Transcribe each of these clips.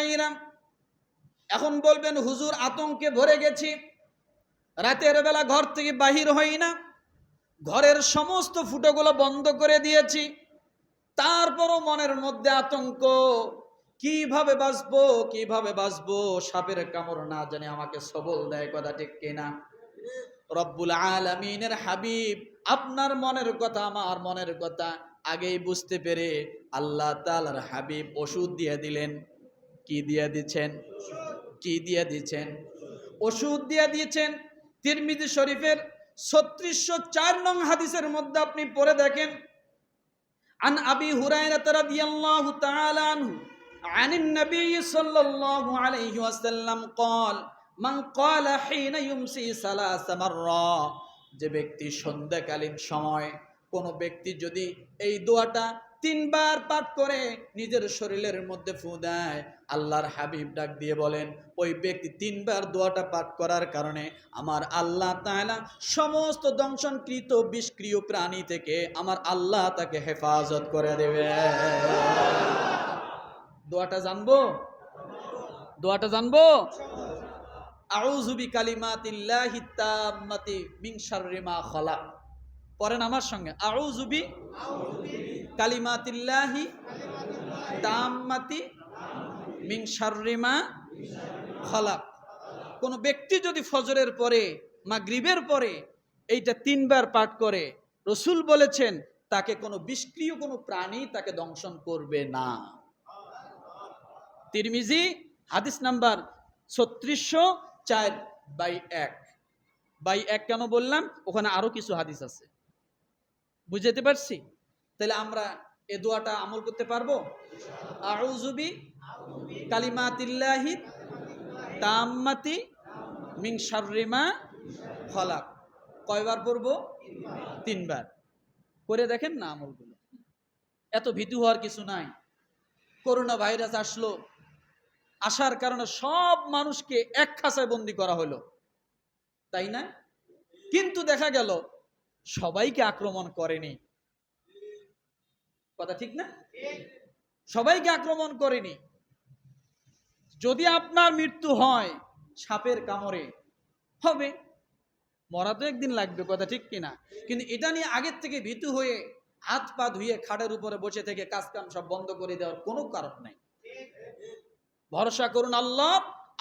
ভাইরা, এখন বলবেন হুজুর আতঙ্কে ভরে গেছি, রাতের বেলা ঘর থেকে বাহির হই না, ঘরের সমস্ত ফুটোগুলো বন্ধ করে দিয়েছি, তারপরও মনের মধ্যে আতঙ্ক, কিভাবে বাঁচবো কিভাবে বাঁচবো, সাপের কামড় না জানি আমাকে সবল দেয়, কথা ঠিক কিনা? রব্বুল আলামিনের হাবিব আপনার মনের কথা আমার মনের কথা আগেই বুঝতে পেরে আল্লাহ তাআলার হাবিব ওষুধ দিয়ে দিলেন। কি দিয়ে দিচ্ছেন? কি দিয়ে দিচ্ছেন? ওষুধ দিয়ে দিয়েছেন। তিরমিজি শরীফের 3604 নং হাদিসের মধ্যে আপনি পড়ে দেখেন, আন আবি হুরায়রা রাদিয়াল্লাহু তাআলা আনহু আনিন নবী সাল্লাল্লাহু আলাইহি ওয়াসাল্লাম قال মান ক্বালা হিনা ইউমসি সালাস মাররা, যে ব্যক্তি সন্ধ্যাকালীন সময় কোন ব্যক্তি যদি এই দোয়াটা 3 বার পাঠ করে নিজের শরীরের মধ্যে ফু দেয়, আল্লাহর হাবিব ডাক দিয়ে বলেন ওই ব্যক্তি 3 বার দোয়াটা পাঠ করার কারণে আমার আল্লাহ তাআলা সমস্ত দংশনকৃত বিষক্রিয় প্রাণী থেকে আমার আল্লাহ তাকে হেফাজত করে দেবে। দোয়াটা জানবো? দোয়াটা জানবো? আউযু বিকালিমাতিল্লাহি তাম্মাতি মিন শাররি মা খালাক। পড়েন আমার সঙ্গে, আউযু বিকালিমাতিল্লাহি তাম্মাতি মিন শাররি মা খালাক। কোন ব্যক্তি যদি ফজরের পরে মাগরিবের পরে এইটা 3 বার পাঠ করে, রাসূল বলেছেন তাকে কোনো বিষক্রিয় কোনো প্রাণী তাকে দংশন করবে না। তিরমিজি হাদিস নাম্বার 3604/1 কেন বললাম? ওখানে আরো কিছু হাদিস আছে, বুঝতে পারছি? তাহলে আমরা এই দোয়াটা আমল করতে পারবো। আউযু বিকালিমাতিল্লাহি তাম্মাতি মিন শাররি মা খালাক। কয়বার পড়বো? 3 বার। করে দেখেন না আমলগুলো। এত ভীতু হওয়ার কিছু নাই। করোনা ভাইরাস আসলো, আসার কারণে সব মানুষকে এক খাঁচায় বন্দী করা হলো, তাই না? কিন্তু দেখা গেল সবাইকে আক্রমণ করেনি, কথা ঠিক না? সবাইকে আক্রমণ করেনি। যদি আপনার মৃত্যু হয় সাপের কামড়ে, হবে, মরা তো একদিন লাগবে, কথা ঠিক কিনা? কিন্তু এটা নিয়ে আগের থেকে ভীতু হয়ে হাত পা ধুয়ে খাটের উপরে বসে থেকে কাজ কাম সব বন্ধ করে দেওয়ার কোনো কারণ নাই। ভরসা করুন আল্লাহ,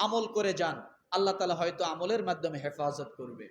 আমল করে যান, আল্লাহ তাআলা হয়তো আমলের মাধ্যমে হেফাজত করবে।